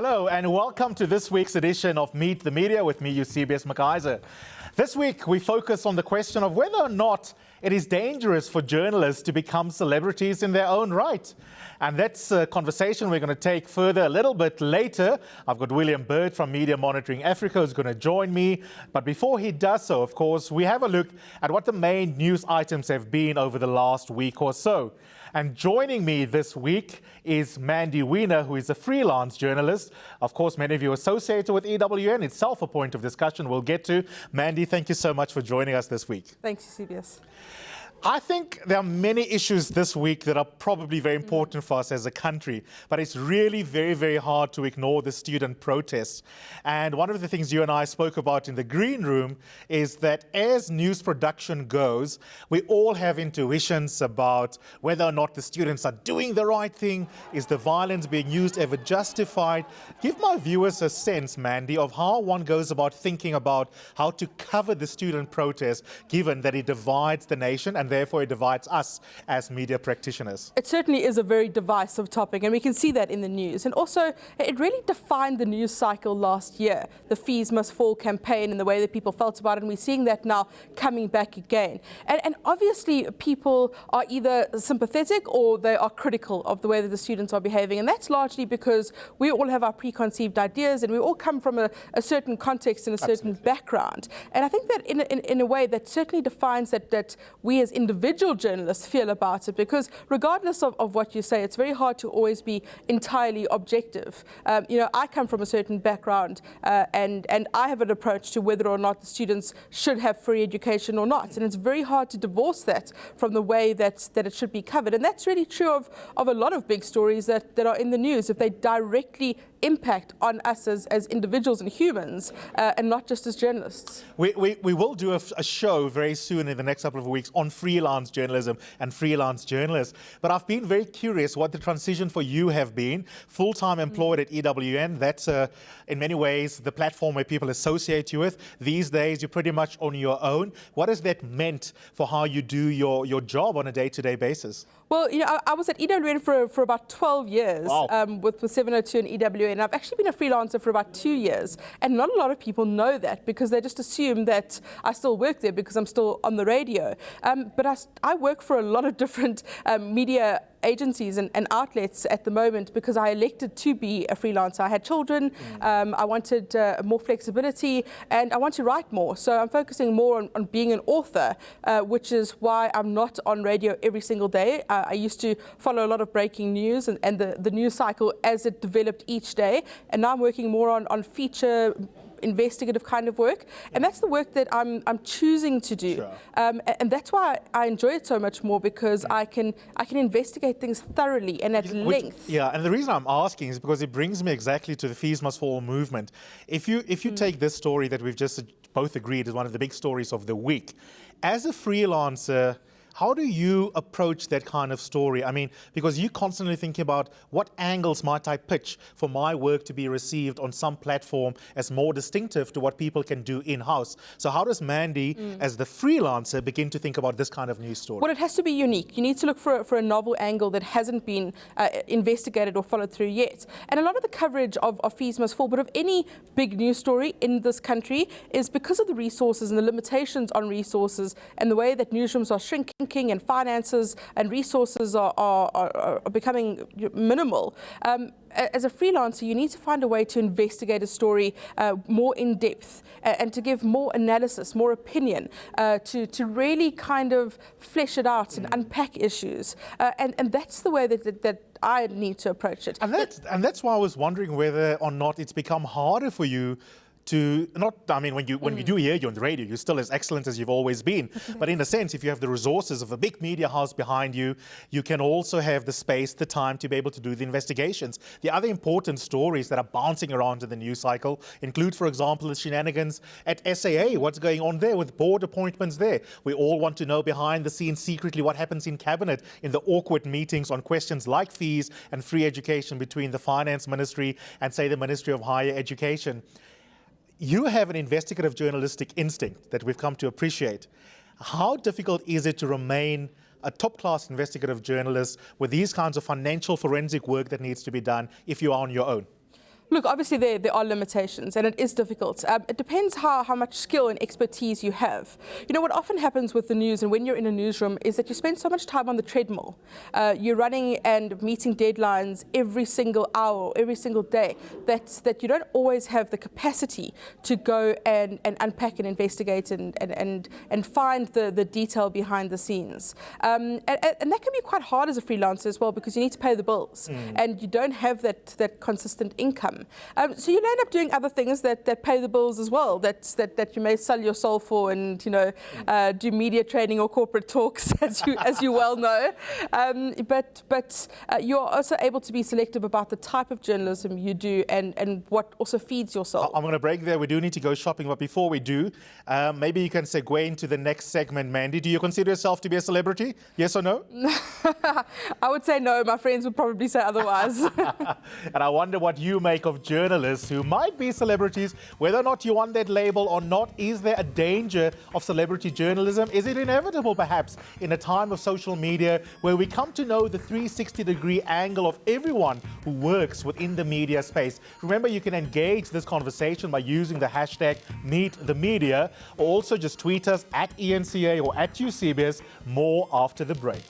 Hello and welcome to this week's edition of Meet the Media with me, Eusebius McKasier. This week we focus on the question of whether or not it is dangerous for journalists to become celebrities in their own right. And that's a conversation we're going to take further a little bit later. I've got William Bird from Media Monitoring Africa who's going to join me. But before he does so, of course, we have a look at what the main news items have been over the last week or so. And joining me this week is Mandy Wiener, who is a freelance journalist. Of course, many of you are associated with EWN. Itself a point of discussion we'll get to. Mandy, thank you so much for joining us this week. Thanks, Eusebius. I think there are many issues this week that are probably very important for us as a country, but it's really very, very hard to ignore the student protests. And one of the things you and I spoke about in the green room is that as news production goes, we all have intuitions about whether or not the students are doing the right thing. Is the violence being used ever justified? Give my viewers a sense, Mandy, of how one goes about thinking about how to cover the student protest, given that it divides the nation and therefore it divides us as media practitioners. It certainly is a very divisive topic, and we can see that in the news. And also, it really defined the news cycle last year, the Fees Must Fall campaign and the way that people felt about it. And we're seeing that now coming back again. And obviously, people are either sympathetic or they are critical of the way that the students are behaving. And that's largely because we all have our preconceived ideas and we all come from a certain context and a certain background. And I think that in a way that certainly defines that we as individual journalists feel about it, because regardless of what you say, it's very hard to always be entirely objective. I come from a certain background and I have an approach to whether or not the students should have free education or not. And it's very hard to divorce that from the way that it should be covered. And that's really true of a lot of big stories that are in the news, if they directly impact on us as individuals and humans and not just as journalists. We will do a show very soon in the next couple of weeks on freelance journalism and freelance journalists. But I've been very curious what the transition for you have been. Full-time employed at EWN, that's in many ways the platform where people associate you with. These days you're pretty much on your own. What has that meant for how you do your job on a day-to-day basis? Well, I was at EWN for about 12 years. Wow. With 702 and EWN. And I've actually been a freelancer for about 2 years. And not a lot of people know that because they just assume that I still work there because I'm still on the radio. But I work for a lot of different media agencies and outlets at the moment because I elected to be a freelancer. I had children, I wanted more flexibility, and I want to write more. So I'm focusing more on being an author, which is why I'm not on radio every single day. I used to follow a lot of breaking news and the news cycle as it developed each day, and now I'm working more on feature investigative kind of work, and that's the work that I'm choosing to do. Sure. And that's why I enjoy it so much more, because I can investigate things thoroughly and at length. Yeah, and the reason I'm asking is because it brings me exactly to the Fees Must Fall movement. If you take this story that we've just both agreed is one of the big stories of the week, as a freelancer, how do you approach that kind of story? I mean, because you constantly think about what angles might I pitch for my work to be received on some platform as more distinctive to what people can do in-house. So how does Mandy, as the freelancer, begin to think about this kind of news story? Well, it has to be unique. You need to look for a novel angle that hasn't been investigated or followed through yet. And a lot of the coverage of Fees Must Fall, but of any big news story in this country, is because of the resources and the limitations on resources and the way that newsrooms are shrinking and finances and resources are becoming minimal. As a freelancer, you need to find a way to investigate a story more in depth and to give more analysis, more opinion, to really kind of flesh it out and unpack issues. And that's the way that I need to approach it. And that's why I was wondering whether or not it's become harder for you to when you do hear you on the radio, you're still as excellent as you've always been. But in a sense, if you have the resources of a big media house behind you, you can also have the space, the time to be able to do the investigations. The other important stories that are bouncing around in the news cycle include, for example, the shenanigans at SAA, what's going on there with board appointments there. We all want to know behind the scenes secretly what happens in cabinet in the awkward meetings on questions like fees and free education between the finance ministry and, say, the Ministry of Higher Education. You have an investigative journalistic instinct that we've come to appreciate. How difficult is it to remain a top-class investigative journalist with these kinds of financial forensic work that needs to be done if you are on your own? Look, obviously there are limitations and it is difficult. It depends how much skill and expertise you have. You know, what often happens with the news and when you're in a newsroom is that you spend so much time on the treadmill. You're running and meeting deadlines every single hour, every single day, that you don't always have the capacity to go and unpack and investigate and find the detail behind the scenes. And that can be quite hard as a freelancer as well, because you need to pay the bills and you don't have that consistent income. So you'll end up doing other things that pay the bills as well, that you may sell your soul for, and do media training or corporate talks, as you well know. But you're also able to be selective about the type of journalism you do and what also feeds your soul. I'm going to break there. We do need to go shopping, but before we do, maybe you can segue into the next segment, Mandy. Do you consider yourself to be a celebrity? Yes or no? I would say no. My friends would probably say otherwise. And I wonder what you make of journalists who might be celebrities, whether or not you want that label or not. Is there a danger of celebrity journalism? Is it inevitable, perhaps, in a time of social media where we come to know the 360-degree angle of everyone who works within the media space? Remember, you can engage this conversation by using the hashtag #MeetTheMedia, or also just tweet us at ENCA or at Eusebius. More after the break.